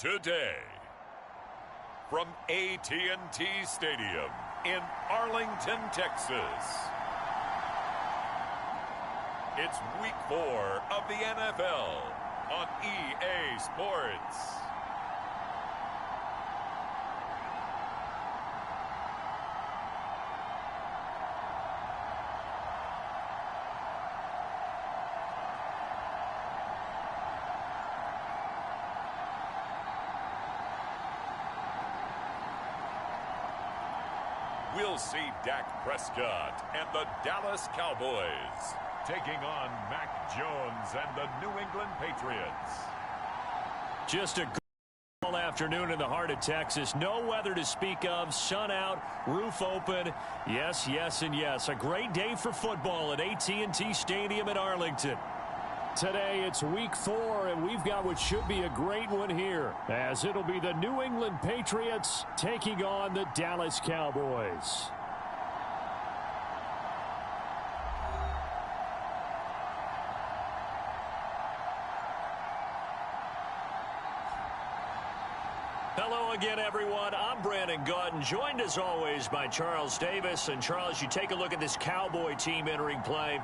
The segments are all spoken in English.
today. From AT&T Stadium in Arlington, Texas. It's Week 4 of the NFL on EA Sports. We'll see Dak Prescott and the Dallas Cowboys taking on Mac Jones and the New England Patriots. Just a good afternoon in the heart of Texas. No weather to speak of. Sun out, roof open. Yes, yes, and yes. A great day for football at AT&T Stadium in Arlington. Today it's Week 4, and we've got what should be a great one here, as it'll be the New England Patriots taking on the Dallas Cowboys. Hello again, everyone. I'm Brandon Gautin, joined as always by Charles Davis. And Charles, you take a look at this Cowboy team entering play.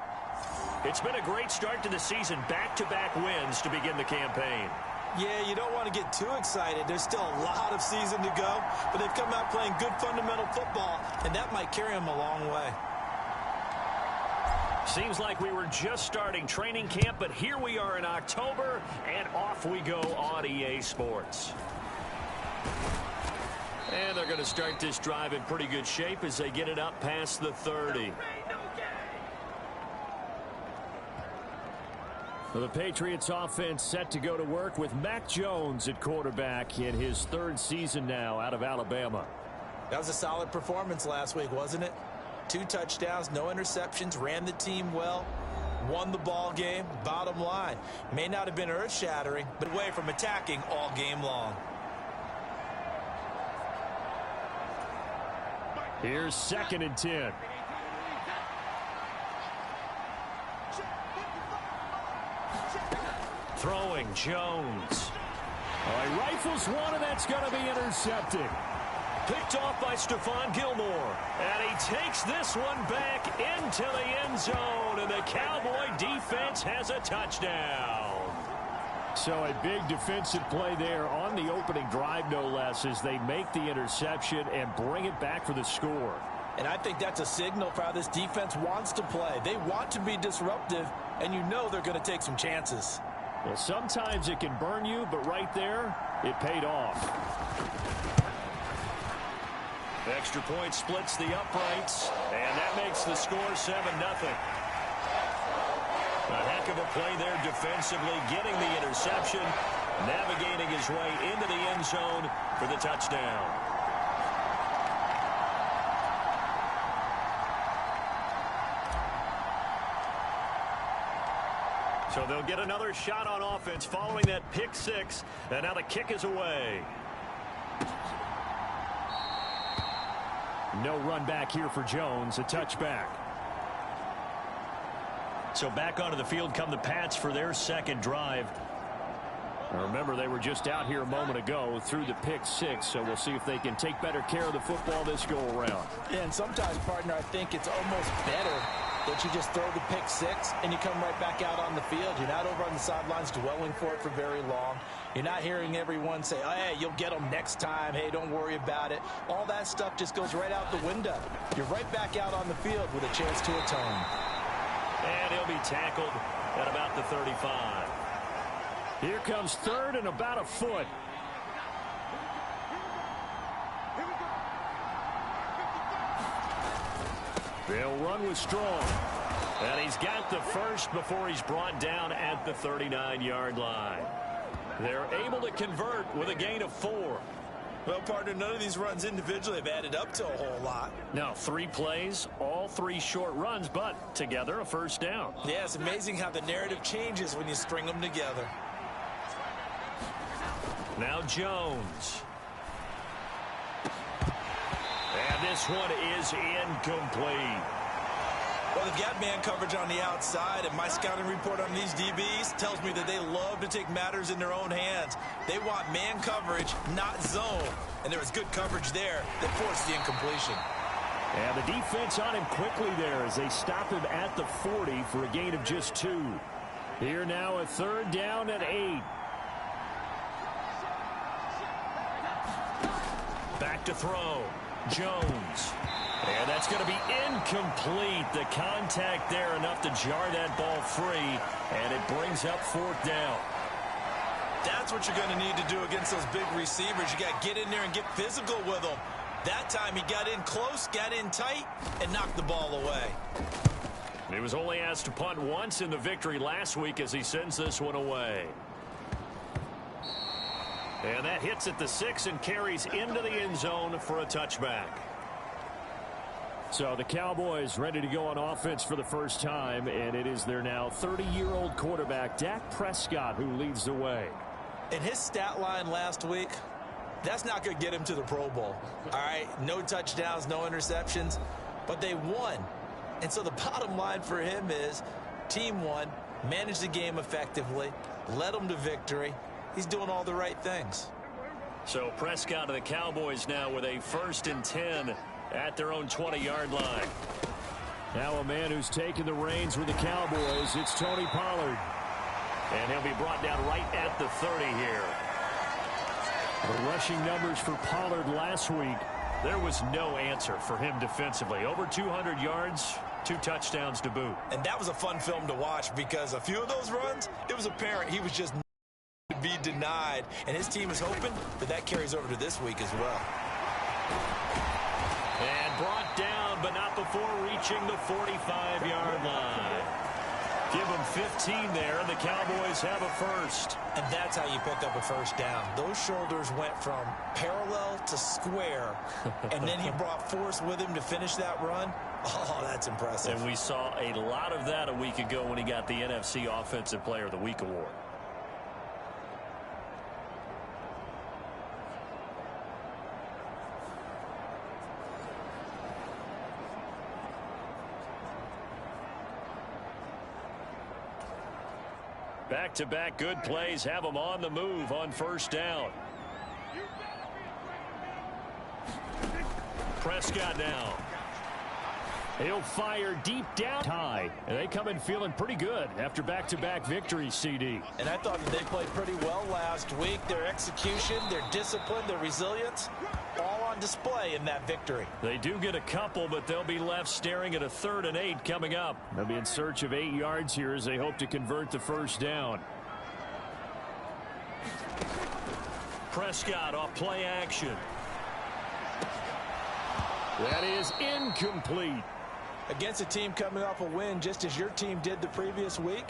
It's been a great start to the season, back-to-back wins to begin the campaign. Yeah, you don't want to get too excited. There's still a lot of season to go, but they've come out playing good fundamental football, and that might carry them a long way. Seems like we were just starting training camp, but here we are in October, and off we go on EA Sports. And they're going to start this drive in pretty good shape as they get it up past the 30. Well, the Patriots offense set to go to work with Mac Jones at quarterback in his third season now out of Alabama. That was a solid performance last week, wasn't it? 2 touchdowns, no interceptions, ran the team well, won the ball game. Bottom line, may not have been earth-shattering, but away from attacking all game long. Here's 2nd and 10. Throwing Jones. He rifles one, and that's going to be intercepted. Picked off by Stephon Gilmore. And he takes this one back into the end zone, and the Cowboy defense has a touchdown. So a big defensive play there on the opening drive, no less, as they make the interception and bring it back for the score. And I think that's a signal for how this defense wants to play. They want to be disruptive, and you know they're going to take some chances. Well, sometimes it can burn you, but right there, it paid off. The extra point splits the uprights, and that makes the score 7-0. A heck of a play there defensively, getting the interception, navigating his way into the end zone for the touchdown. So they'll get another shot on offense following that pick 6, and now the kick is away. No run back here for Jones, a touchback. So back onto the field come the Pats for their second drive. Now remember, they were just out here a moment ago through the pick 6, so we'll see if they can take better care of the football this go-around. Yeah, and sometimes, partner, I think it's almost better that you just throw the pick 6 and you come right back out on the field. You're not over on the sidelines dwelling for it for very long. You're not hearing everyone say, oh, hey, you'll get them next time. Hey, don't worry about it. All that stuff just goes right out the window. You're right back out on the field with a chance to atone. And he'll be tackled at about the 35. Here comes 3rd and about a foot. They'll run with Strong. And he's got the first before he's brought down at the 39-yard line. They're able to convert with a gain of 4. Well, partner, none of these runs individually have added up to a whole lot. Now, 3 plays, all 3 short runs, but together a first down. Yeah, it's amazing how the narrative changes when you string them together. Now Jones. And this one is incomplete. Well, they've got man coverage on the outside, and my scouting report on these DBs tells me that they love to take matters in their own hands. They want man coverage, not zone. And there was good coverage there that forced the incompletion. And the defense on him quickly there as they stop him at the 40 for a gain of just 2. Here now a 3rd down and 8. Back to throw. Jones. And that's going to be incomplete. The contact there enough to jar that ball free. And it brings up 4th down. That's what you're going to need to do against those big receivers. You got to get in there and get physical with them. That time he got in close, got in tight, and knocked the ball away. He was only asked to punt once in the victory last week as he sends this one away. And that hits at the 6 and carries into the end zone for a touchback. So the Cowboys ready to go on offense for the first time, and it is their now 30-year-old quarterback, Dak Prescott, who leads the way. In his stat line last week, that's not going to get him to the Pro Bowl. All right, no touchdowns, no interceptions, but they won. And so the bottom line for him is team won, managed the game effectively, led them to victory. He's doing all the right things. So Prescott and the Cowboys now with a 1st and 10 at their own 20-yard line. Now a man who's taken the reins with the Cowboys, it's Tony Pollard. And he'll be brought down right at the 30 here. The rushing numbers for Pollard last week, there was no answer for him defensively. Over 200 yards, 2 touchdowns to boot. And that was a fun film to watch because a few of those runs, it was apparent he was just to be denied. And his team is hoping that that carries over to this week as well. And brought down, but not before reaching the 45-yard line. Give them 15 there, and the Cowboys have a first. And that's how you pick up a first down. Those shoulders went from parallel to square, and then he brought force with him to finish that run. Oh, that's impressive. And we saw a lot of that a week ago when he got the NFC Offensive Player of the Week award. Back-to-back good plays have them on the move on 1st down. Prescott now. He'll fire deep down high. And they come in feeling pretty good after back-to-back victories, CD. And I thought that they played pretty well last week. Their execution, their discipline, their resilience, all on display in that victory. They do get a couple, but they'll be left staring at a 3rd and 8 coming up. They'll be in search of 8 yards here as they hope to convert the 1st down. Prescott off play action. That is incomplete. Against a team coming off a win just as your team did the previous week,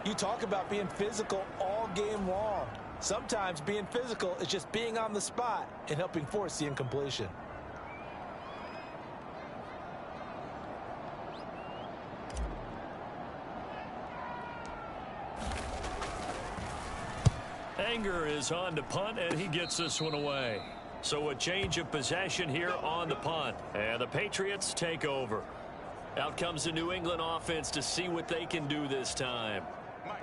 you talk about being physical all game long. Sometimes being physical is just being on the spot and helping force the incompletion. Anger is on to punt, and he gets this one away. So a change of possession here on the punt. And the Patriots take over. Out comes the New England offense to see what they can do this time.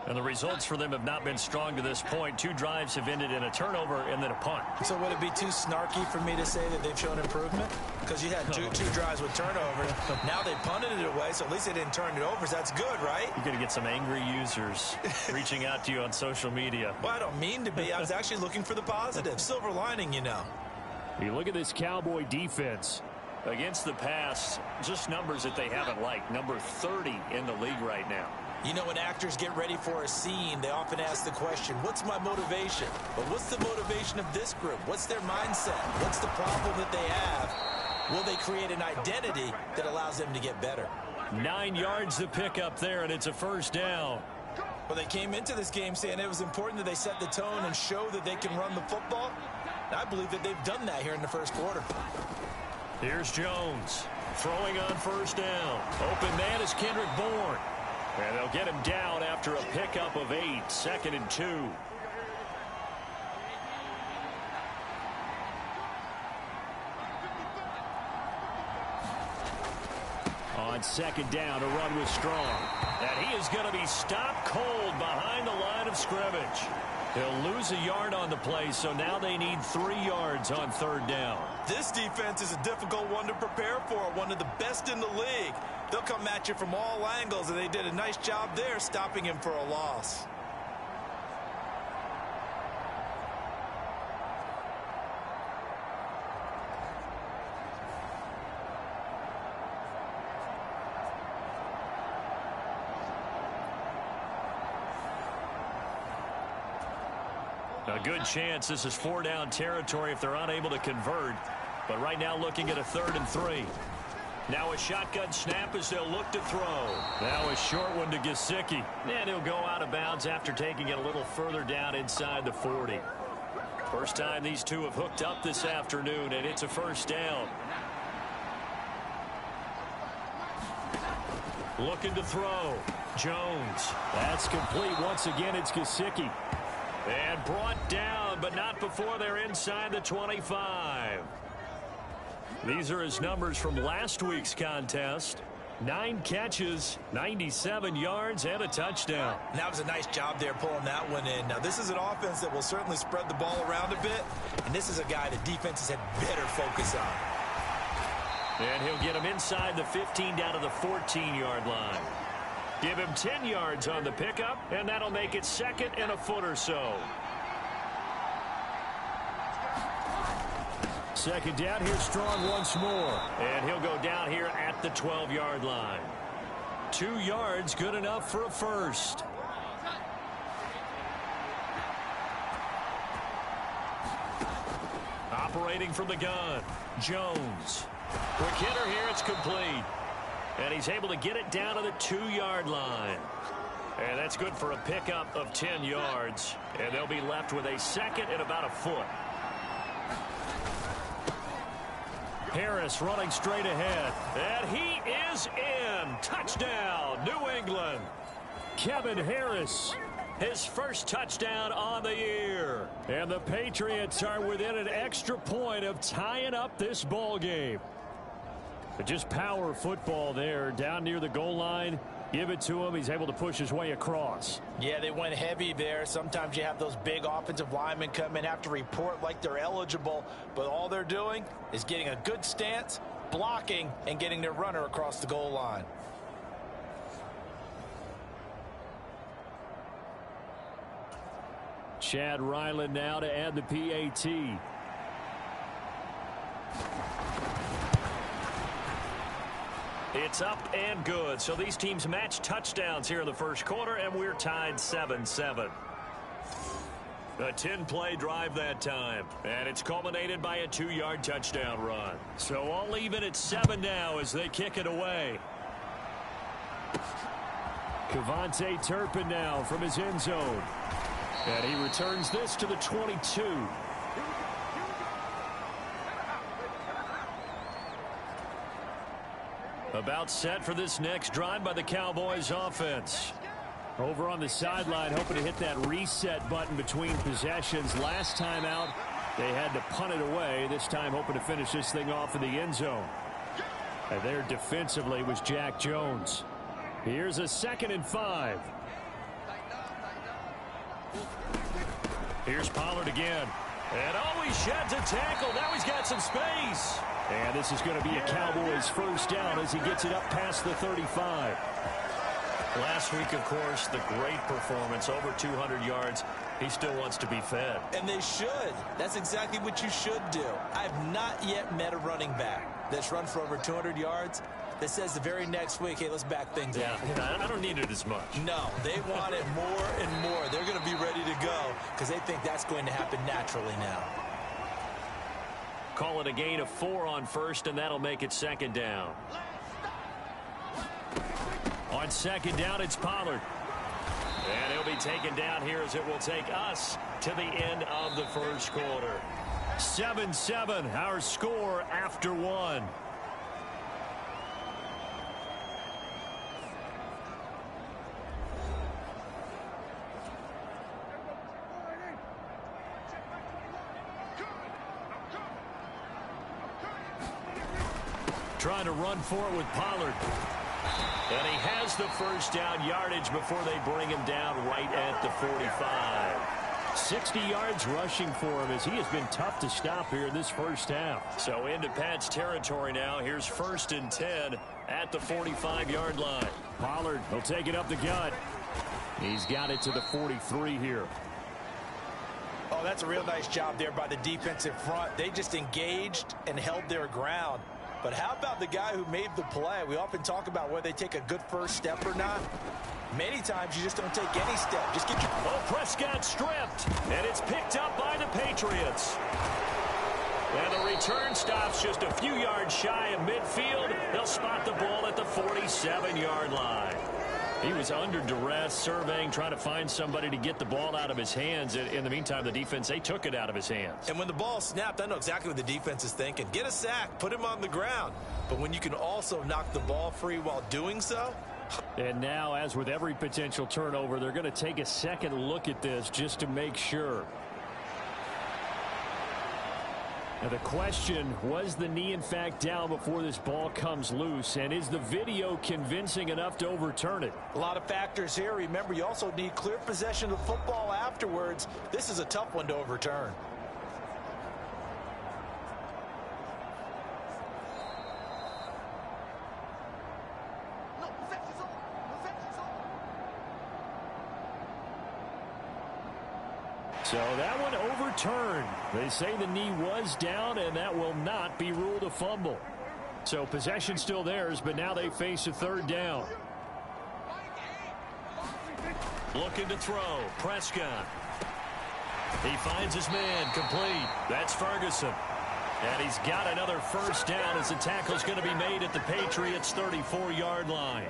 And the results for them have not been strong to this point. 2 drives have ended in a turnover and then a punt. So would it be too snarky for me to say that they've shown improvement? Because you had two drives with turnovers. Now they punted it away, so at least they didn't turn it over. So that's good, right? You're going to get some angry users reaching out to you on social media. Well, I don't mean to be. I was actually looking for the positive. Silver lining, you know. You look at this Cowboy defense. Against the pass, just numbers that they haven't liked. Number 30 in the league right now. You know, when actors get ready for a scene, they often ask the question, what's my motivation? But what's the motivation of this group? What's their mindset? What's the problem that they have? Will they create an identity that allows them to get better? 9 yards to pick up there, and it's a 1st down. Well, they came into this game saying it was important that they set the tone and show that they can run the football. And I believe that they've done that here in the first quarter. Here's Jones throwing on 1st down. Open man is Kendrick Bourne. And they'll get him down after a pickup of 8. 2nd and 2. On on second down to run with Strong. And he is going to be stopped cold behind the line of scrimmage. He'll lose a yard on the play, so now they need 3 yards on third down. This defense is a difficult one to prepare for, one of the best in the league. They'll come at you from all angles, and they did a nice job there stopping him for a loss. A good chance this is 4-down territory if they're unable to convert. But right now looking at a 3rd and 3. Now a shotgun snap as they'll look to throw. Now a short one to Gesicki. And he'll go out of bounds after taking it a little further down inside the 40. First time these two have hooked up this afternoon, and it's a first down. Looking to throw. Jones. That's complete. Once again, it's Gesicki. And brought down, but not before they're inside the 25. These are his numbers from last week's contest. 9 catches, 97 yards, and a touchdown. That was a nice job there pulling that one in. Now, this is an offense that will certainly spread the ball around a bit, and this is a guy the defenses had better focus on. And he'll get him inside the 15 down to the 14-yard line. Give him 10 yards on the pickup, and that'll make it 2nd and a foot or so. Second down, here's Strong once more. And he'll go down here at the 12-yard line. 2 yards, good enough for a first. Operating from the gun, Jones. Quick hitter here, it's complete. And he's able to get it down to the 2-yard line. And that's good for a pickup of 10 yards. And they'll be left with a 2nd and about a foot. Harris running straight ahead. And he is in. Touchdown, New England. Kevin Harris, his first touchdown on the year. And the Patriots are within an extra point of tying up this ball game. But just power football there down near the goal line. Give it to him. He's able to push his way across. Yeah, they went heavy there. Sometimes you have those big offensive linemen come in, have to report like they're eligible. But all they're doing is getting a good stance, blocking, and getting their runner across the goal line. Chad Ryland now to add the PAT. It's up and good. So these teams match touchdowns here in the first quarter, and we're tied 7-7. A 10-play drive that time, and it's culminated by a 2-yard touchdown run. So all even at 7 now as they kick it away. Kevontae Turpin now from his end zone. And he returns this to the 22. About set for this next drive by the Cowboys offense. Over on the sideline, hoping to hit that reset button between possessions. Last time out, they had to punt it away. This time hoping to finish this thing off in the end zone. And there defensively was Jack Jones. Here's a 2nd and 5. Here's Pollard again. And always sheds a tackle. Now he's got some space. And this is going to be a Cowboys first down as he gets it up past the 35. Last week, of course, the great performance, over 200 yards. He still wants to be fed. And they should. That's exactly what you should do. I've not yet met a running back that's run for over 200 yards that says the very next week, hey, let's back things up. Yeah, I don't need it as much. No, they want it more and more. They're going to be ready to go because they think that's going to happen naturally now. Call it a gain of 4 on first, and that'll make it 2nd down. On 2nd down, it's Pollard. And he'll be taken down here as it will take us to the end of the first quarter. 7-7, our score after 1. Trying to run for it with Pollard. And he has the first down yardage before they bring him down right at the 45. 60 yards rushing for him as he has been tough to stop here in this first half. So into Pat's territory now. Here's 1st and 10 at the 45-yard line. Pollard will take it up the gut. He's got it to the 43 here. Oh, that's a real nice job there by the defensive front. They just engaged and held their ground. But how about the guy who made the play? We often talk about whether they take a good first step or not. Many times you just don't take any step. Just get your... Oh, Prescott stripped, and it's picked up by the Patriots. And the return stops just a few yards shy of midfield. They'll spot the ball at the 47-yard line. He was under duress, surveying, trying to find somebody to get the ball out of his hands. In the meantime, the defense, they took it out of his hands. And when the ball snapped, I know exactly what the defense is thinking. Get a sack, put him on the ground. But when you can also knock the ball free while doing so... And now, as with every potential turnover, they're going to take a second look at this just to make sure. Now the question, was the knee in fact down before this ball comes loose? And is the video convincing enough to overturn it? A lot of factors here. Remember, you also need clear possession of the football afterwards. This is a tough one to overturn. So that one overturned. They say the knee was down, and that will not be ruled a fumble. So possession still theirs, but now they face a 3rd down. Looking to throw. Prescott. He finds his man complete. That's Ferguson. And he's got another first down as the tackle's going to be made at the Patriots' 34-yard line.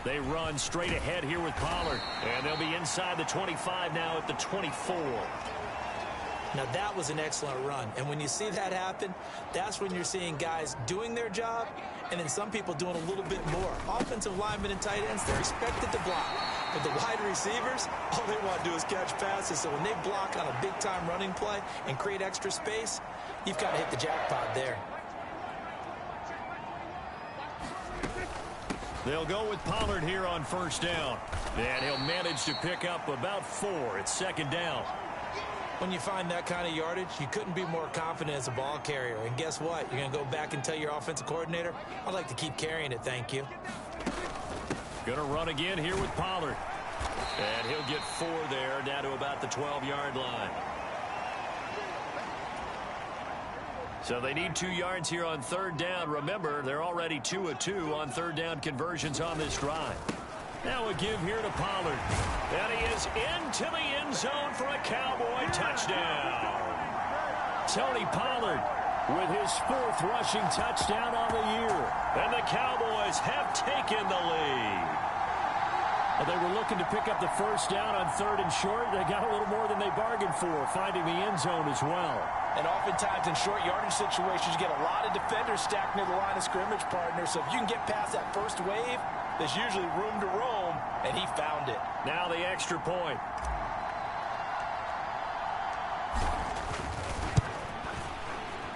They run straight ahead here with Pollard. And they'll be inside the 25 now at the 24. Now that was an excellent run. And when you see that happen, that's when you're seeing guys doing their job and then some people doing a little bit more. Offensive linemen and tight ends, they're expected to block. But the wide receivers, all they want to do is catch passes. So when they block on a big-time running play and create extra space, you've got to hit the jackpot there. They'll go with Pollard here on first down. And he'll manage to pick up about 4. It's 2nd down. When you find that kind of yardage, you couldn't be more confident as a ball carrier. And guess what? You're going to go back and tell your offensive coordinator, I'd like to keep carrying it, thank you. Going to run again here with Pollard. And he'll get 4 there, down to about the 12-yard line. So they need 2 yards here on 3rd down. Remember, they're already 2 of 2 on 3rd down conversions on this drive. Now a give here to Pollard. And he is into the end zone for a Cowboy touchdown. Tony Pollard with his 4th rushing touchdown on the year. And the Cowboys have taken the lead. Well, they were looking to pick up the first down on 3rd and short. They got a little more than they bargained for, finding the end zone as well. And oftentimes in short yardage situations, you get a lot of defenders stacked near the line of scrimmage, partner. So if you can get past that first wave, there's usually room to roam, and he found it. Now the extra point.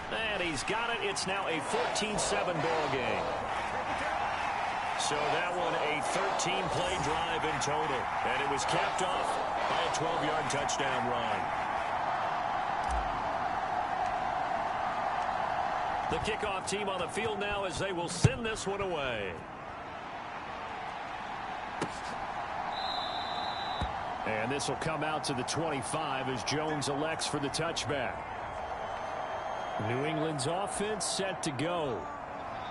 And he's got it. It's now a 14-7 ball game. So that one a 13-play drive in total. And it was capped off by a 12-yard touchdown run. The kickoff team on the field now as they will send this one away. And this will come out to the 25 as Jones elects for the touchback. New England's offense set to go.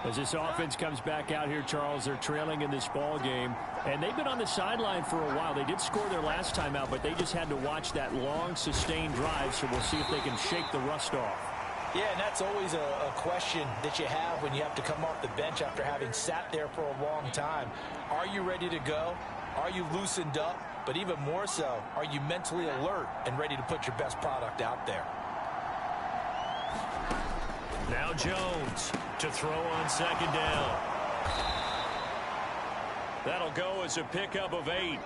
As this offense comes back out here, Charles, they're trailing in this ball game. And they've been on the sideline for a while. They did score their last time out, but they just had to watch that long, sustained drive. So we'll see if they can shake the rust off. Yeah, and that's always a question that you have when you have to come off the bench after having sat there for a long time. Are you ready to go? Are you loosened up? But even more so, are you mentally alert and ready to put your best product out there? Now Jones to throw on 2nd down. That'll go as a pickup of 8.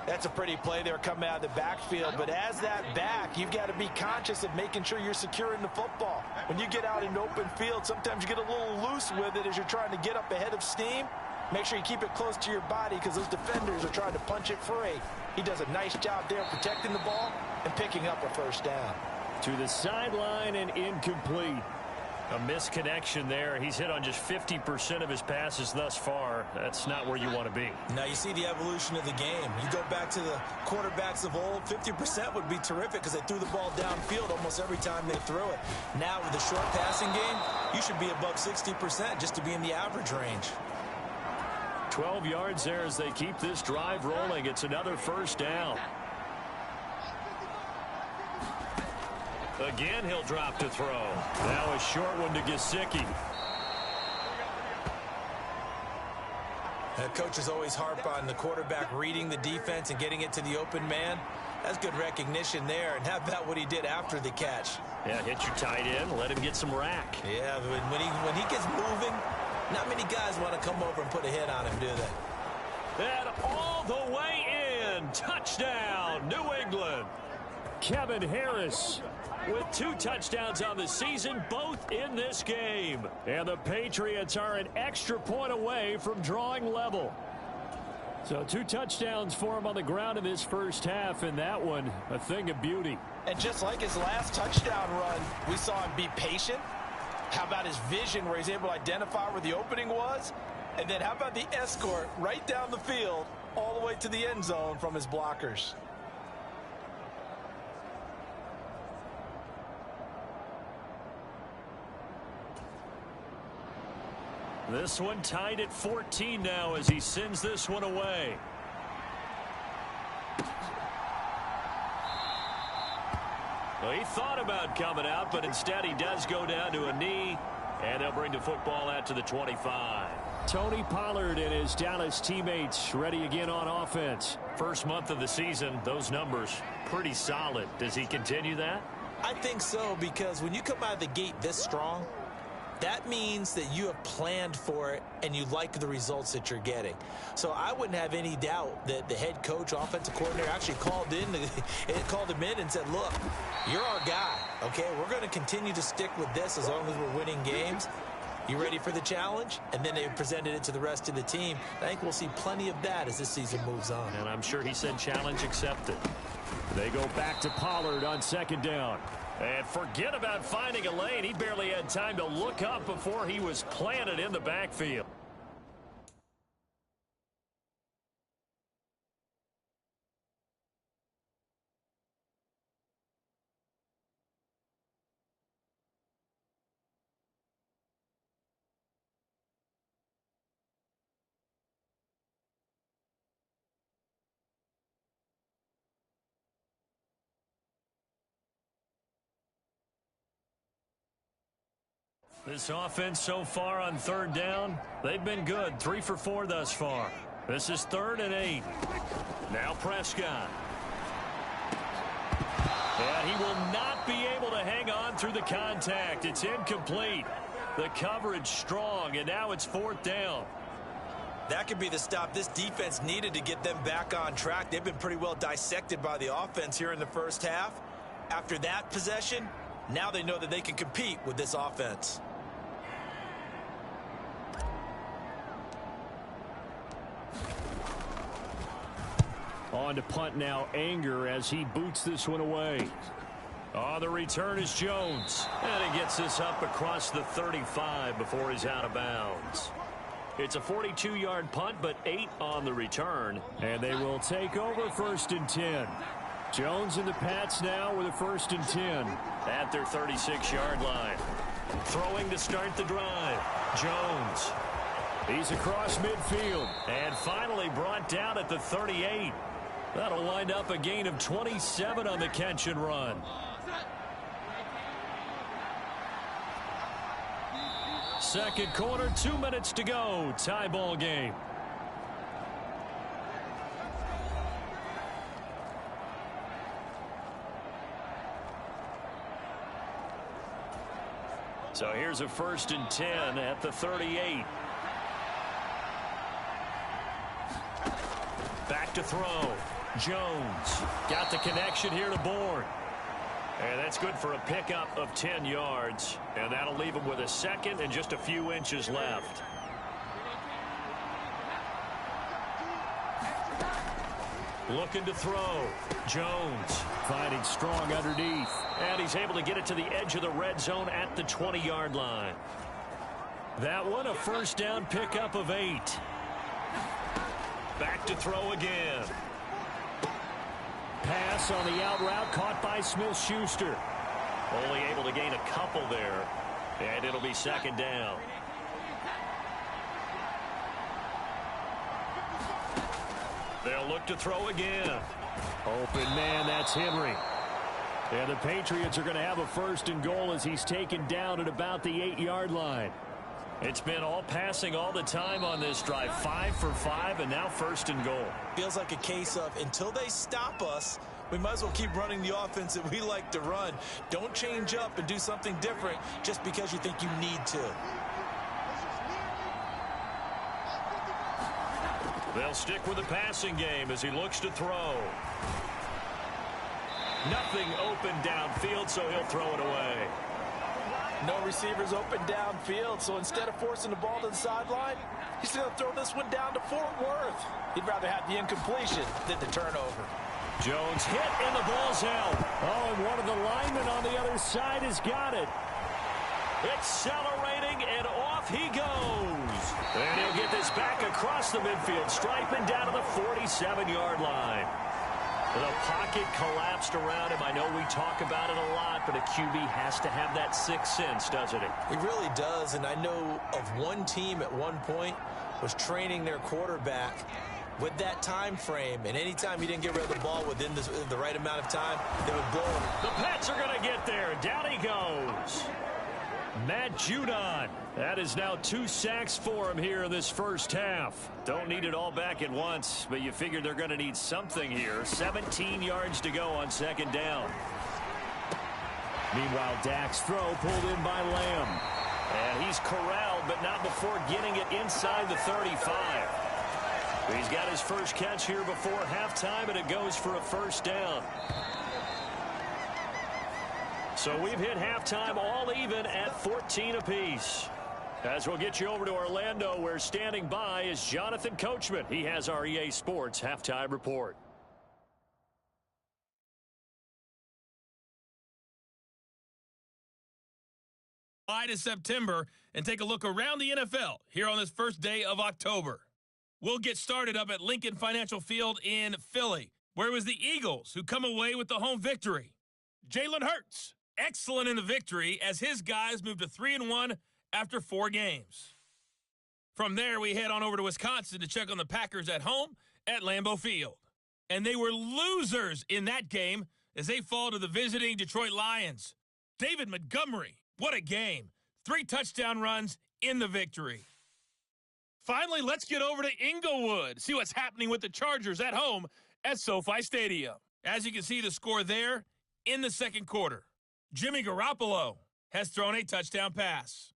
That's a pretty play there coming out of the backfield. But as that back, you've got to be conscious of making sure you're securing the football. When you get out in open field, sometimes you get a little loose with it as you're trying to get up ahead of steam. Make sure you keep it close to your body because those defenders are trying to punch it free. He does a nice job there protecting the ball and picking up a first down. To the sideline and incomplete. A misconnection there. He's hit on just 50% of his passes thus far. That's not where you want to be. Now you see the evolution of the game. You go back to the quarterbacks of old, 50% would be terrific because they threw the ball downfield almost every time they threw it. Now with the short passing game, you should be above 60% just to be in the average range. 12 yards there as they keep this drive rolling. It's another first down. Again, he'll drop to throw. Now a short one to Gesicki. Coaches always harp on the quarterback reading the defense and getting it to the open man. That's good recognition there. And how about what he did after the catch? Yeah, hit your tight end, let him get some rack. Yeah, but when he gets moving, not many guys want to come over and put a hit on him, do they? And all the way in. Touchdown, New England. Kevin Harris with 2 touchdowns on the season, both in this game. And the Patriots are an extra point away from drawing level. So 2 touchdowns for him on the ground in this first half, and that one a thing of beauty. And just like his last touchdown run, we saw him be patient. How about his vision where he's able to identify where the opening was? And then how about the escort right down the field all the way to the end zone from his blockers? This one tied at 14 now as he sends this one away. Well, he thought about coming out, but instead he does go down to a knee, and they'll bring the football out to the 25. Tony Pollard and his Dallas teammates ready again on offense. First month of the season, those numbers pretty solid. Does he continue that? I think so, because when you come out of the gate this strong, that means that you have planned for it and you like the results that you're getting. So I wouldn't have any doubt that the head coach, offensive coordinator, actually called him in and said, look, you're our guy, okay? We're going to continue to stick with this as long as we're winning games. You ready for the challenge? And then they presented it to the rest of the team. I think we'll see plenty of that as this season moves on. And I'm sure he said challenge accepted. They go back to Pollard on second down. And forget about finding a lane. He barely had time to look up before he was planted in the backfield. This offense so far on third down, they've been good. 3 for 4 thus far. This is 3rd and 8. Now Prescott. And he will not be able to hang on through the contact. It's incomplete. The coverage strong, and now it's 4th down. That could be the stop this defense needed to get them back on track. They've been pretty well dissected by the offense here in the first half. After that possession, now they know that they can compete with this offense. On to punt now, Anger, as he boots this one away. On the return is Jones. And he gets this up across the 35 before he's out of bounds. It's a 42-yard punt, but 8 on the return. And they will take over 1st and 10. Jones and the Pats now with a 1st and 10 at their 36-yard line. Throwing to start the drive. Jones. He's across midfield. And finally brought down at the 38. That'll wind up a gain of 27 on the catch and run. Second quarter, 2 minutes to go. Tie ball game. So here's a 1st and 10 at the 38. Back to throw. Jones got the connection here to Bourne. And that's good for a pickup of 10 yards. And that'll leave him with a second and just a few inches left. Looking to throw. Jones finding strong underneath. And he's able to get it to the edge of the red zone at the 20-yard line. That one a first down pickup of 8. Back to throw again. Pass on the out route caught by Smith-Schuster. Only able to gain a couple there. And it'll be second down. They'll look to throw again. Open man, that's Henry. And the Patriots are going to have a first and goal as he's taken down at about the 8-yard line. It's been all passing all the time on this drive. 5 for 5, and now first and goal. Feels like a case of until they stop us, we might as well keep running the offense that we like to run. Don't change up and do something different just because you think you need to. They'll stick with the passing game as he looks to throw. Nothing open downfield, so he'll throw it away. No receivers open downfield, so instead of forcing the ball to the sideline, he's going to throw this one down to Fort Worth. He'd rather have the incompletion than the turnover. Jones hit, and the ball's out. Oh, and one of the linemen on the other side has got it. Accelerating, and off he goes. And he'll get this back across the midfield, striping down to the 47-yard line. The pocket collapsed around him. I know we talk about it a lot, but a QB has to have that sixth sense, doesn't it? He really does, and I know of one team at one point was training their quarterback with that time frame, and anytime he didn't get rid of the ball within the right amount of time, they would blow him. The Pats are going to get there. Down he goes. Matt Judon. That is now 2 sacks for him here in this first half. Don't need it all back at once, but you figure they're going to need something here. 17 yards to go on second down. Meanwhile, Dak's throw pulled in by Lamb. And he's corralled, but not before getting it inside the 35. He's got his first catch here before halftime, and it goes for a first down. So we've hit halftime all even at 14 apiece. As we'll get you over to Orlando, where standing by is Jonathan Coachman. He has our EA Sports halftime report. To September and take a look around the NFL here on this first day of October. We'll get started up at Lincoln Financial Field in Philly, where it was the Eagles who come away with the home victory. Jalen Hurts, excellent in the victory as his guys moved to 3-1 after 4 games. From there, we head on over to Wisconsin to check on the Packers at home at Lambeau Field. And they were losers in that game as they fall to the visiting Detroit Lions. David Montgomery, what a game. 3 touchdown runs in the victory. Finally, let's get over to Inglewood, see what's happening with the Chargers at home at SoFi Stadium. As you can see the score there in the second quarter. Jimmy Garoppolo has thrown a touchdown pass.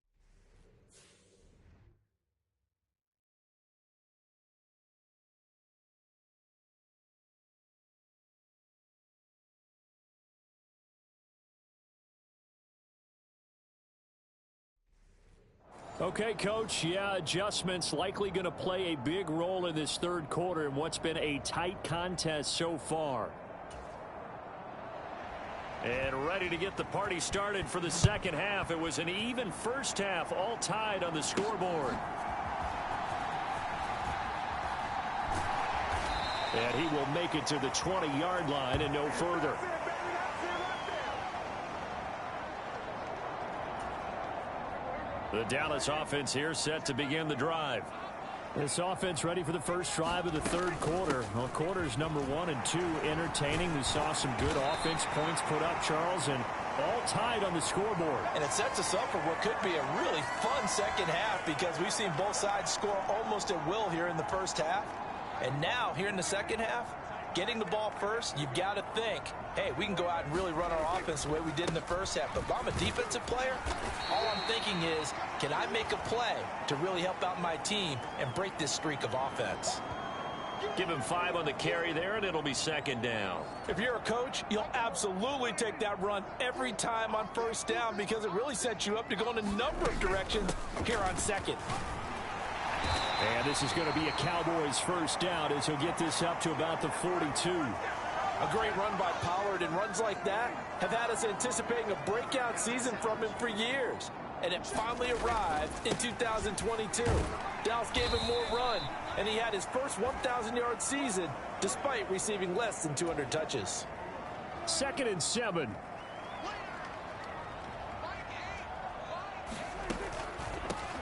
Okay, Coach, yeah, adjustments likely going to play a big role in this third quarter in what's been a tight contest so far. And ready to get the party started for the second half. It was an even first half, all tied on the scoreboard. And he will make it to the 20-yard line and no further. The Dallas offense here set to begin the drive. This offense ready for the first drive of the third quarter. Well, quarters number 1 and 2 entertaining. We saw some good offense points put up, Charles, and all tied on the scoreboard. And it sets us up for what could be a really fun second half because we've seen both sides score almost at will here in the first half. And now, here in the second half, getting the ball first, you've got to think, hey, we can go out and really run our offense the way we did in the first half. But if I'm a defensive player, all I'm thinking is, can I make a play to really help out my team and break this streak of offense? Give him 5 on the carry there, and it'll be second down. If you're a coach, you'll absolutely take that run every time on first down because it really sets you up to go in a number of directions here on second. And this is going to be a Cowboys first down as he'll get this up to about the 42. A great run by Pollard, and runs like that have had us anticipating a breakout season from him for years. And it finally arrived in 2022. Dallas gave him more run, and he had his first 1,000-yard season despite receiving less than 200 touches. 2nd and 7.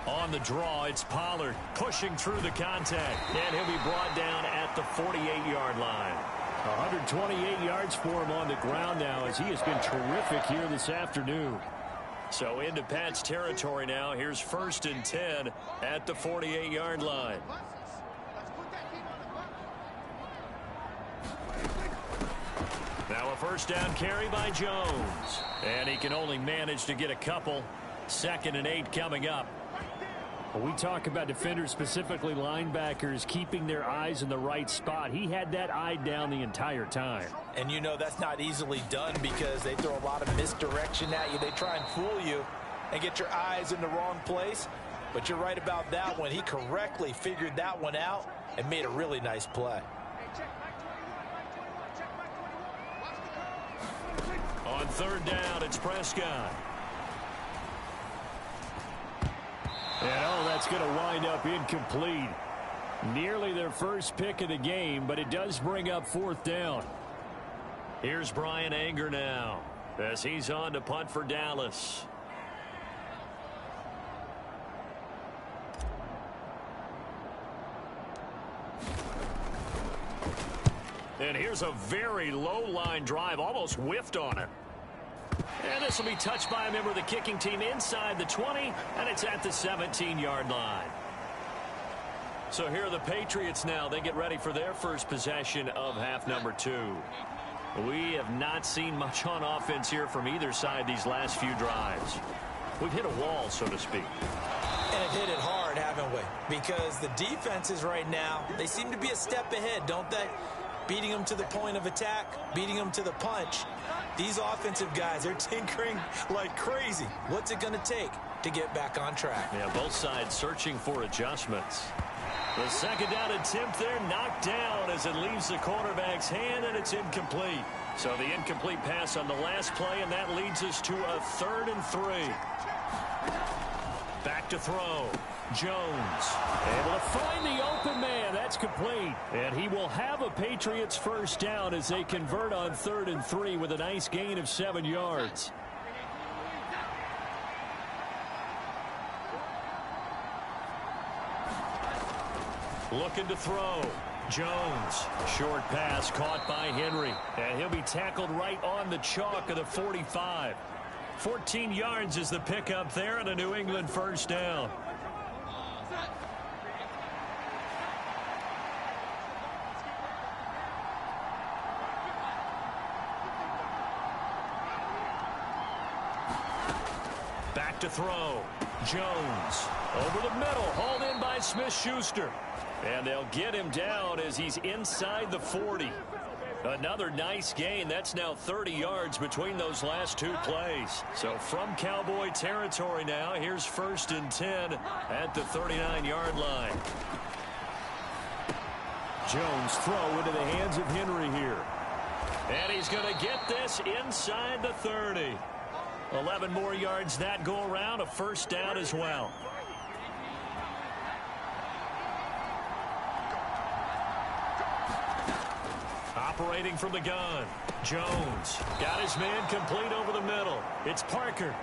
On the draw, it's Pollard pushing through the contact, and he'll be brought down at the 48-yard line. 128 yards for him on the ground now as he has been terrific here this afternoon. So into Pat's territory now. Here's 1st and 10 at the 48-yard line. Now a first down carry by Jones. And he can only manage to get a couple. 2nd and 8 coming up. When we talk about defenders, specifically linebackers, keeping their eyes in the right spot, he had that eye down the entire time. And you know that's not easily done because they throw a lot of misdirection at you. They try and fool you and get your eyes in the wrong place. But you're right about that one. He correctly figured that one out and made a really nice play. On 3rd down, it's Prescott. And that's going to wind up incomplete. Nearly their first pick of the game, but it does bring up 4th down. Here's Brian Anger now as he's on to punt for Dallas. And here's a very low line drive, almost whiffed on it. And this will be touched by a member of the kicking team inside the 20, and it's at the 17-yard line. So here are the Patriots now. They get ready for their first possession of half number 2. We have not seen much on offense here from either side these last few drives. We've hit a wall, so to speak. And have hit it hard, haven't we? Because the defenses right now, they seem to be a step ahead, don't they? Beating them to the point of attack, beating them to the punch. These offensive guys, they're tinkering like crazy. What's it going to take to get back on track? Yeah, both sides searching for adjustments. The 2nd down attempt there knocked down as it leaves the quarterback's hand, and it's incomplete. So the incomplete pass on the last play, and that leads us to a 3rd and 3. Back to throw. Jones able to find the open man. That's complete. And he will have a Patriots first down as they convert on 3rd and 3 with a nice gain of 7 yards. Looking to throw. Jones. Short pass caught by Henry. And he'll be tackled right on the chalk of the 45. 14 yards is the pickup there and a New England first down. Back to throw. Jones over the middle, hauled in by Smith-Schuster. And they'll get him down as he's inside the 40. Another nice gain. That's now 30 yards between those last 2 plays. So from Cowboy territory now, here's 1st and 10 at the 39-yard line. Jones throw into the hands of Henry here. And he's going to get this inside the 30. 11 more yards that go around, a first down as well. Operating from the gun. Jones got his man complete over the middle. It's Parker.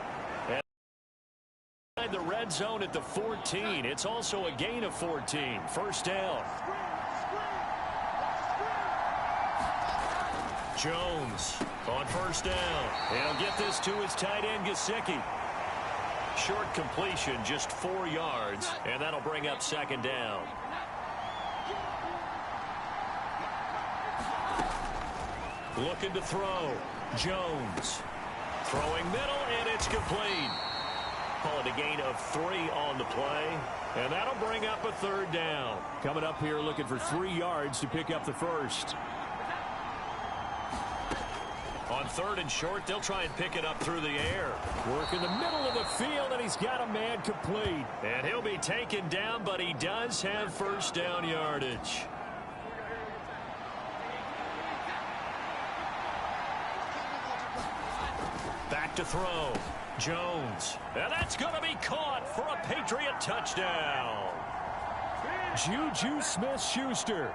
And the red zone at the 14. It's also a gain of 14. First down. Jones on first down. And he'll get this to his tight end, Gesicki. Short completion, just 4 yards, and that'll bring up 2nd down. Looking to throw. Jones throwing middle, and it's complete. Call it a gain of 3 on the play. And that'll bring up a 3rd down. Coming up here looking for 3 yards to pick up the first. On 3rd and short, they'll try and pick it up through the air. Work in the middle of the field, and he's got a man complete. And he'll be taken down, but he does have first down yardage. Back to throw. Jones. And that's going to be caught for a Patriot touchdown. Juju Smith-Schuster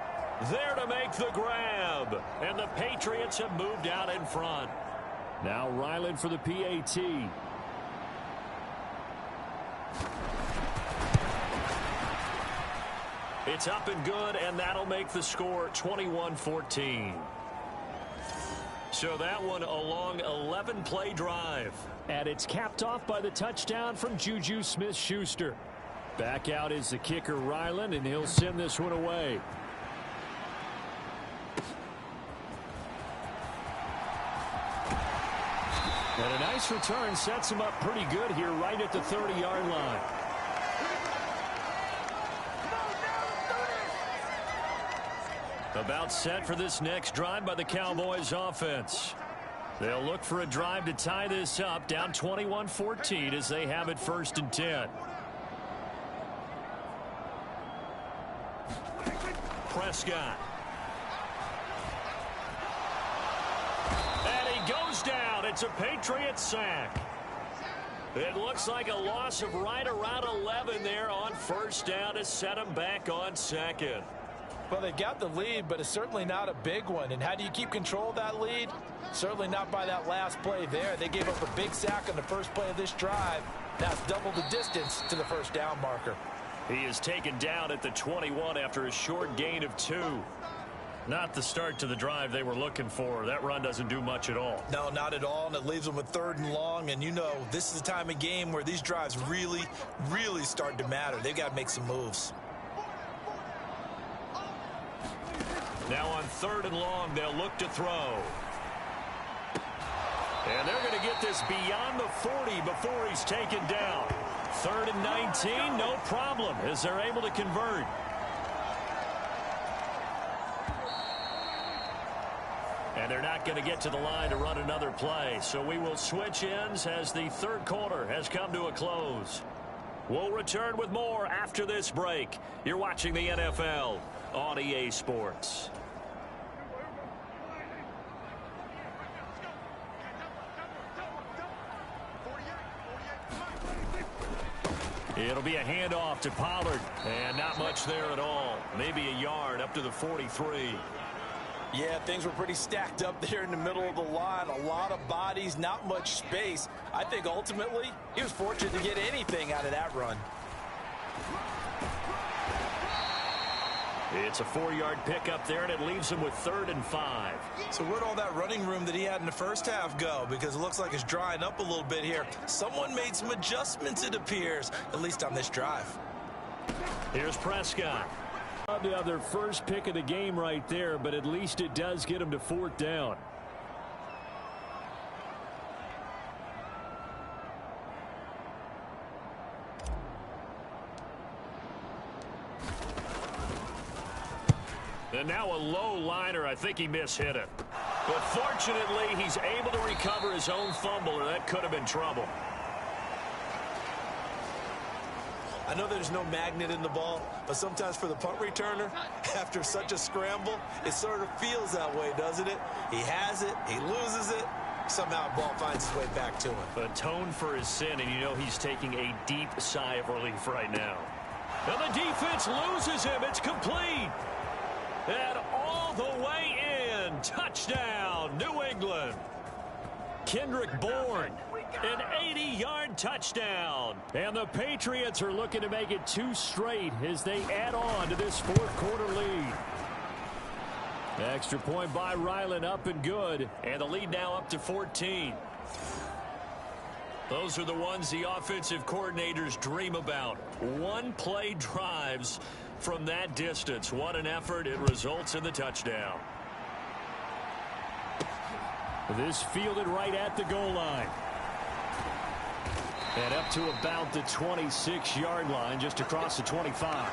there to make the grab. And the Patriots have moved out in front. Now Ryland for the PAT. It's up and good, and that'll make the score 21-14. So that one a long 11-play drive. And it's capped off by the touchdown from Juju Smith-Schuster. Back out is the kicker, Ryland, and he'll send this one away. And a nice return sets him up pretty good here right at the 30-yard line. About set for this next drive by the Cowboys offense. They'll look for a drive to tie this up, down 21-14 as they have it 1st and 10. Prescott. And he goes down. It's a Patriot sack. It looks like a loss of right around 11 there on 1st down to set him back on 2nd. Well, they got the lead, but it's certainly not a big one. And how do you keep control of that lead? Certainly not by that last play there. They gave up a big sack on the first play of this drive. That's double the distance to the 1st down marker. He is taken down at the 21 after a short gain of 2. Not the start to the drive they were looking for. That run doesn't do much at all. No, not at all, and it leaves them with 3rd and long. And, you know, this is the time of game where these drives really, really start to matter. They've got to make some moves. Now on 3rd and long, they'll look to throw. And they're going to get this beyond the 40 before he's taken down. 3rd and 19, no problem, as they're able to convert. And they're not going to get to the line to run another play. So we will switch ends as the 3rd quarter has come to a close. We'll return with more after this break. You're watching the NFL on EA Sports. It'll be a handoff to Pollard. And not much there at all. Maybe a yard up to the 43. Yeah, things were pretty stacked up there in the middle of the line. A lot of bodies, not much space. I think ultimately he was fortunate to get anything out of that run. It's a 4-yard pickup there, and it leaves him with 3rd and 5. So where'd all that running room that he had in the first half go? Because it looks like it's drying up a little bit here. Someone made some adjustments, it appears, at least on this drive. Here's Prescott. Love to have their first pick of the game right there, but at least it does get them to 4th down. And now a low liner. I think he mishit it. But fortunately, he's able to recover his own fumble, or that could have been trouble. I know there's no magnet in the ball, but sometimes for the punt returner, after such a scramble, it sort of feels that way, doesn't it? He has it, he loses it, somehow the ball finds its way back to him. Atoned for his sin, and you know he's taking a deep sigh of relief right now. And the defense loses him. It's complete. And all the way in. Touchdown, New England. Kendrick Bourne, an 80-yard touchdown. And the Patriots are looking to make it 2 straight as they add on to this 4th quarter lead. Extra point by Ryland, up and good. And the lead now up to 14. Those are the ones the offensive coordinators dream about. One-play drives from that distance. What an effort. It results in the touchdown. This fielded right at the goal line. And up to about the 26-yard line, just across the 25.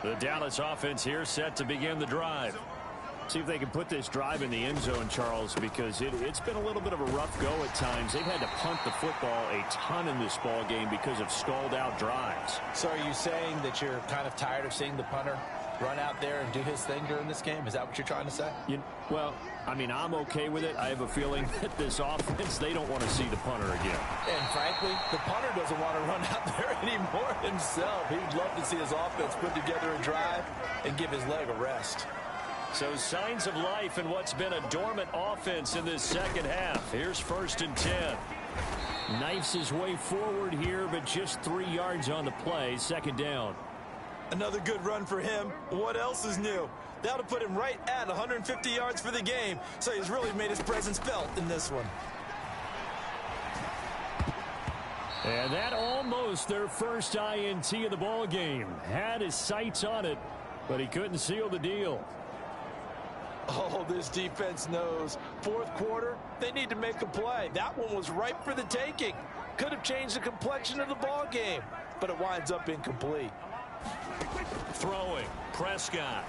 The Dallas offense here set to begin the drive. See if they can put this drive in the end zone, Charles, because it's been a little bit of a rough go at times. They've had to punt the football a ton in this ball game because of stalled out drives. So are you saying that you're kind of tired of seeing the punter run out there and do his thing during this game? Is that what you're trying to say? Well, I mean, I'm okay with it. I have a feeling that this offense, they don't want to see the punter again. And frankly, the punter doesn't want to run out there anymore himself. He'd love to see his offense put together a drive and give his leg a rest. So signs of life in what's been a dormant offense in this second half. Here's 1st and 10. Knifes his way forward here, but just 3 yards on the play. 2nd down. Another good run for him. What else is new? That'll put him right at 150 yards for the game. So he's really made his presence felt in this one. And that almost their first INT of the ball game. Had his sights on it, but he couldn't seal the deal. Oh, this defense knows. 4th quarter, they need to make a play. That one was ripe for the taking. Could have changed the complexion of the ball game, but it winds up incomplete. Throwing, Prescott.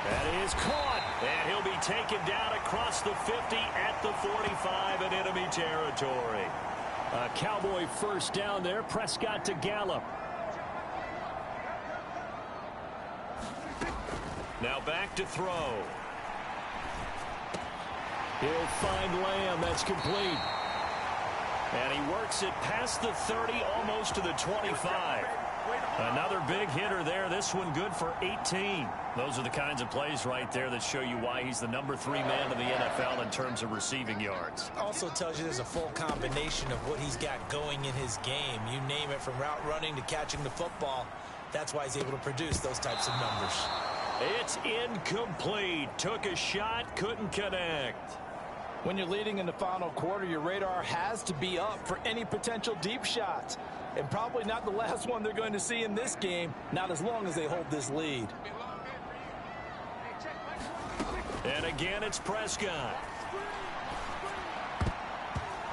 That is caught, and he'll be taken down across the 50 at the 45 in enemy territory. A Cowboy first down there. Prescott to Gallup. Now back to throw. He'll find Lamb. That's complete. And he works it past the 30, almost to the 25. Another big hitter there. This one good for 18. Those are the kinds of plays right there that show you why he's the number 3 man in the NFL in terms of receiving yards. Also tells you there's a full combination of what he's got going in his game. You name it, from route running to catching the football. That's why he's able to produce those types of numbers. It's incomplete. Took a shot, couldn't connect. When you're leading in the final quarter, your radar has to be up for any potential deep shots. And probably not the last one they're going to see in this game, not as long as they hold this lead. And again, it's Prescott.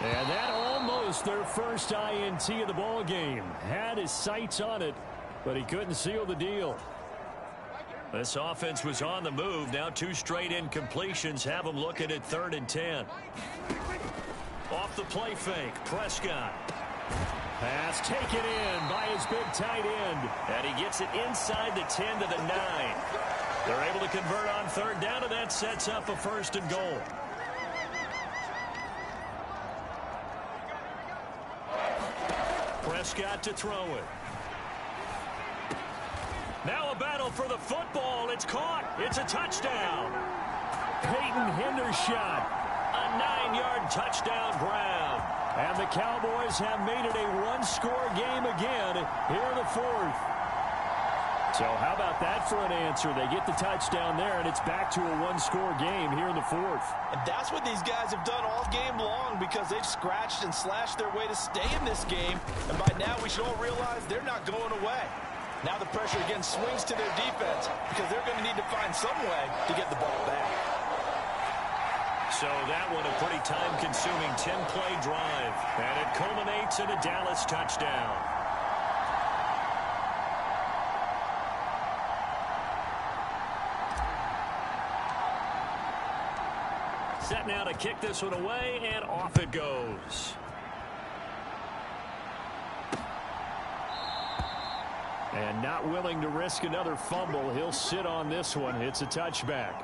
And that almost their first INT of the ball game. Had his sights on it, but he couldn't seal the deal. This offense was on the move. Now 2 straight incompletions have them looking at 3rd and 10. Off the play fake, Prescott. Pass taken in by his big tight end. And he gets it inside the 10 to the 9. They're able to convert on 3rd down, and that sets up a 1st and goal. Prescott to throw it. Now a battle for the football. It's caught. It's a touchdown. Peyton Hendershot. A 9-yard touchdown grab. And the Cowboys have made it a 1-score game again here in the 4th. So how about that for an answer? They get the touchdown there, and it's back to a 1-score game here in the 4th. And that's what these guys have done all game long, because they've scratched and slashed their way to stay in this game. And by now we should all realize they're not going away. Now the pressure again swings to their defense, because they're going to need to find some way to get the ball back. So that one a pretty time-consuming 10-play drive. And it culminates in a Dallas touchdown. Set now to kick this one away, and off it goes. And not willing to risk another fumble, he'll sit on this one. It's a touchback.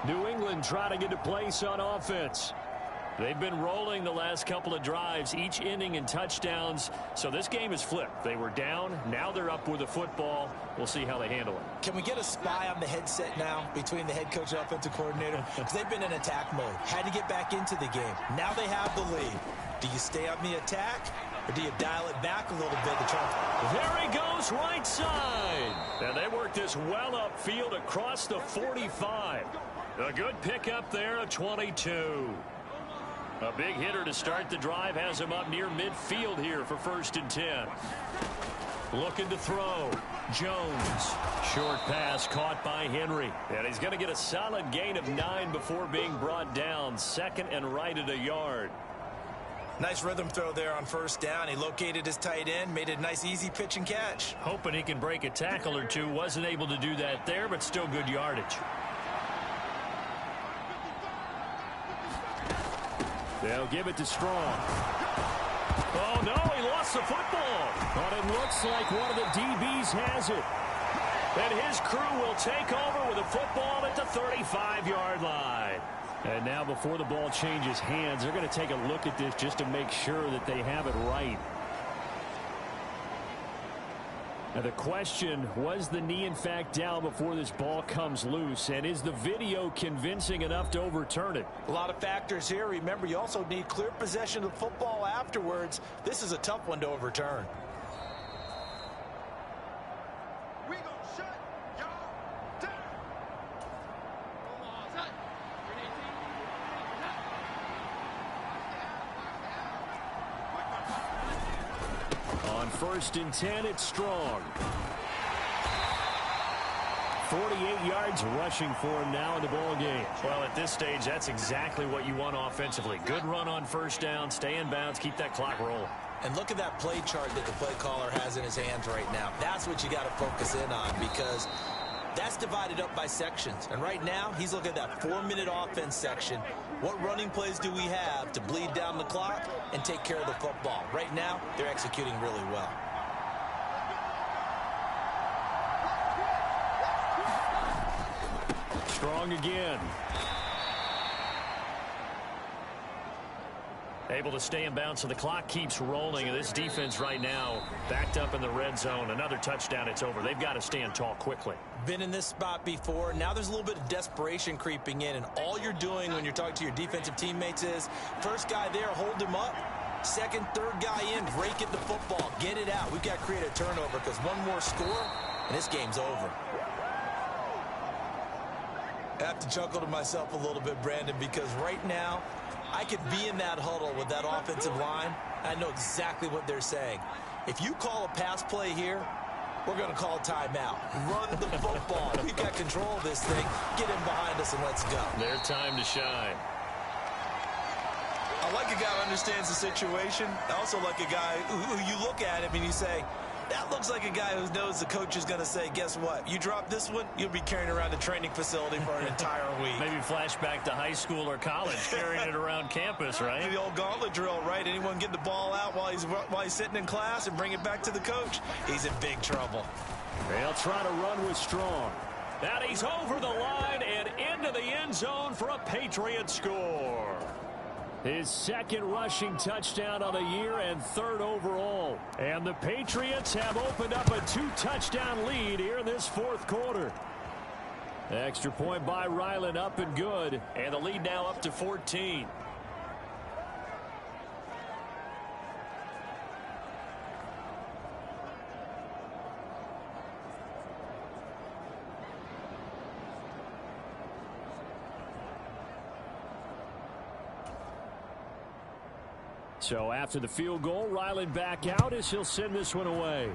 New England trying to get a place on offense. They've been rolling the last couple of drives, each inning in touchdowns. So this game is flipped. They were down. Now they're up with the football. We'll see how they handle it. Can we get a spy on the headset now between the head coach and offensive coordinator? Because they've been in attack mode. Had to get back into the game. Now they have the lead. Do you stay on the attack, or do you dial it back a little bit to try? There he goes, right side. And they work this well upfield across the 45. A good pickup there, a 22. A big hitter to start the drive has him up near midfield here for 1st and 10. Looking to throw. Jones. Short pass caught by Henry. And he's going to get a solid gain of 9 before being brought down. Second and right at a yard. Nice rhythm throw there on first down. He located his tight end, made it a nice easy pitch and catch. Hoping he can break a tackle or two. Wasn't able to do that there, but still good yardage. They'll give it to Strong. Oh, no, he lost the football. But it looks like one of the DBs has it. And his crew will take over with a football at the 35-yard line. And now before the ball changes hands, they're going to take a look at this just to make sure that they have it right. Now the question, was the knee in fact down before this ball comes loose? And is the video convincing enough to overturn it? A lot of factors here. Remember, you also need clear possession of the football afterwards. This is a tough one to overturn. First and 10, it's Strong. 48 yards rushing for him now in the ball game. Well, at this stage, that's exactly what you want offensively. Good run on first down, stay in bounds, keep that clock rolling. And look at that play chart that the play caller has in his hands right now. That's what you got to focus in on, because that's divided up by sections. And right now, he's looking at that 4-minute offense section. What running plays do we have to bleed down the clock and take care of the football? Right now, they're executing really well. Strong again. Able to stay in bounds, so the clock keeps rolling. And this defense right now backed up in the red zone. Another touchdown, it's over. They've got to stand tall quickly. Been in this spot before. Now there's a little bit of desperation creeping in, and all you're doing when you're talking to your defensive teammates is first guy there, hold him up. Second, third guy in, break it the football. Get it out. We've got to create a turnover, because one more score, and this game's over. I have to chuckle to myself a little bit, Brandon, because right now I could be in that huddle with that offensive line. I know exactly what they're saying. If you call a pass play here, we're going to call a timeout. Run the football. We've got control of this thing. Get in behind us and let's go. Their time to shine. I like a guy who understands the situation. I also like a guy who you look at him and you say, that looks like a guy who knows the coach is going to say, guess what? You drop this one, you'll be carrying around the training facility for an entire week. Maybe flashback to high school or college, carrying it around campus, right? The old gauntlet drill, right? Anyone get the ball out while he's sitting in class and bring it back to the coach? He's in big trouble. They'll try to run with Strong. And he's over the line and into the end zone for a Patriot score. His second rushing touchdown of the year and third overall. And the Patriots have opened up a 2-touchdown lead here in this fourth quarter. Extra point by Ryland, up and good. And the lead now up to 14. So after the field goal, Ryland back out as he'll send this one away.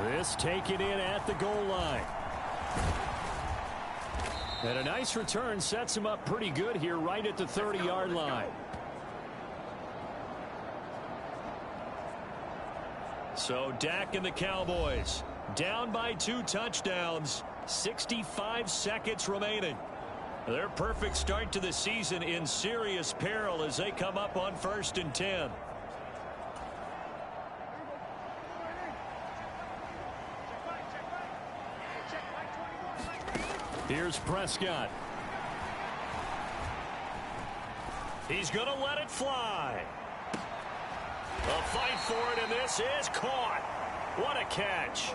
This taken in at the goal line. And a nice return sets him up pretty good here right at the 30-yard line. So Dak and the Cowboys down by 2 touchdowns, 65 seconds remaining. Their perfect start to the season in serious peril as they come up on 1st and 10. Here's Prescott. He's going to let it fly. A fight for it, and this is caught. What a catch.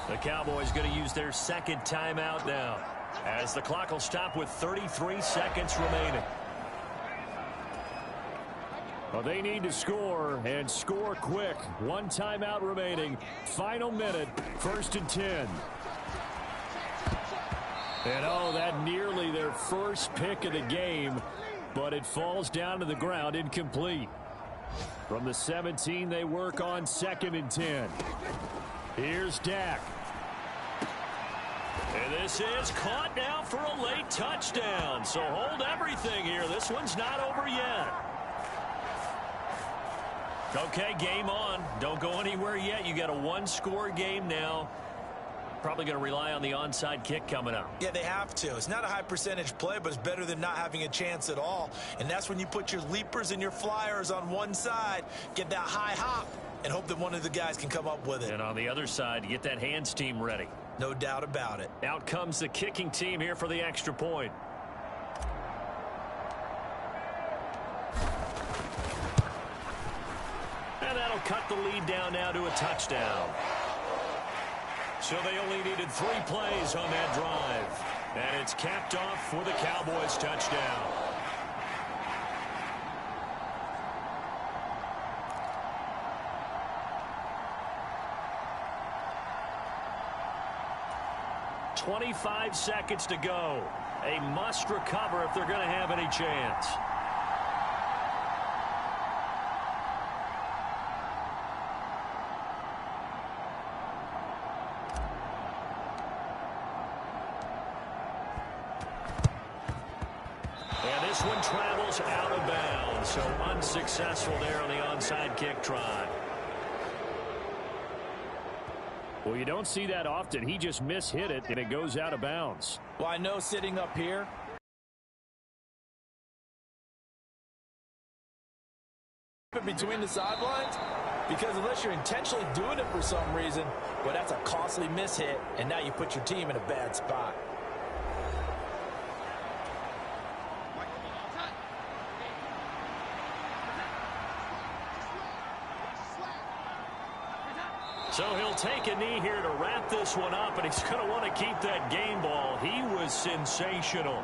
The Cowboys going to use their second timeout now, as the clock will stop with 33 seconds remaining. Well, they need to score, and score quick. 1 timeout remaining. Final minute, 1st and 10. And oh, that nearly their first pick of the game, but it falls down to the ground incomplete. From the 17, they work on 2nd and 10. Here's Dak. And this is caught now for a late touchdown. So hold everything here. This one's not over yet. Okay, game on. Don't go anywhere yet. You got a one-score game now. Probably going to rely on the onside kick coming up. Yeah, they have to. It's not a high percentage play, but it's better than not having a chance at all. And that's when you put your leapers and your flyers on one side, get that high hop, and hope that one of the guys can come up with it. And on the other side, get that hands team ready. No doubt about it. Out comes the kicking team here for the extra point. And that'll cut the lead down now to a touchdown. So they only needed 3 plays on that drive. And it's capped off for the Cowboys touchdown. "25 seconds to go. A must recover if they're going to have any chance." And this one travels out of bounds, so unsuccessful there on the onside kick try. Well, you don't see that often. He just mishit it, and it goes out of bounds. Well, I know sitting up here, between the sidelines, because unless you're intentionally doing it for some reason, well, that's a costly mishit, and now you put your team in a bad spot. So he'll take a knee here to wrap this one up, and he's going to want to keep that game ball. He was sensational.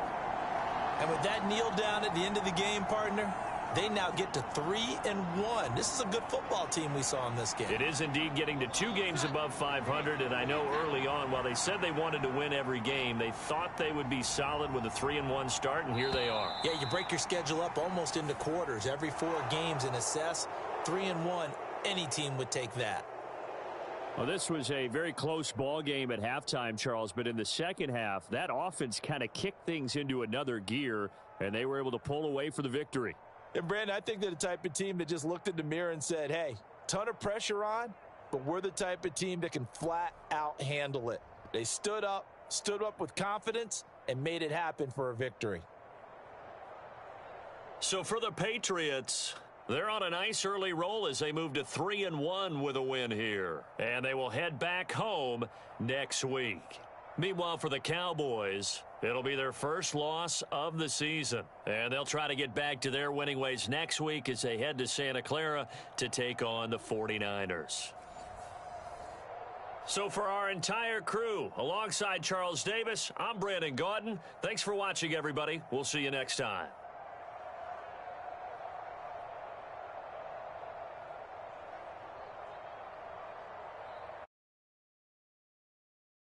And with that kneel down at the end of the game, partner, they now get to 3-1. This is a good football team we saw in this game. It is indeed getting to 2 games above 500, and I know early on, while they said they wanted to win every game, they thought they would be solid with a 3-1 start, and here they are. Yeah, you break your schedule up almost into quarters. Every 4 games and assess 3-1. Any team would take that. Well, this was a very close ball game at halftime, Charles, but in the second half, that offense kind of kicked things into another gear, and they were able to pull away for the victory. And, Brandon, I think they're the type of team that just looked in the mirror and said, hey, ton of pressure on, but we're the type of team that can flat out handle it. They stood up with confidence, and made it happen for a victory. So for the Patriots, they're on a nice early roll as they move to 3-1 with a win here. And they will head back home next week. Meanwhile, for the Cowboys, it'll be their first loss of the season. And they'll try to get back to their winning ways next week as they head to Santa Clara to take on the 49ers. So for our entire crew, alongside Charles Davis, I'm Brandon Gaudin. Thanks for watching, everybody. We'll see you next time.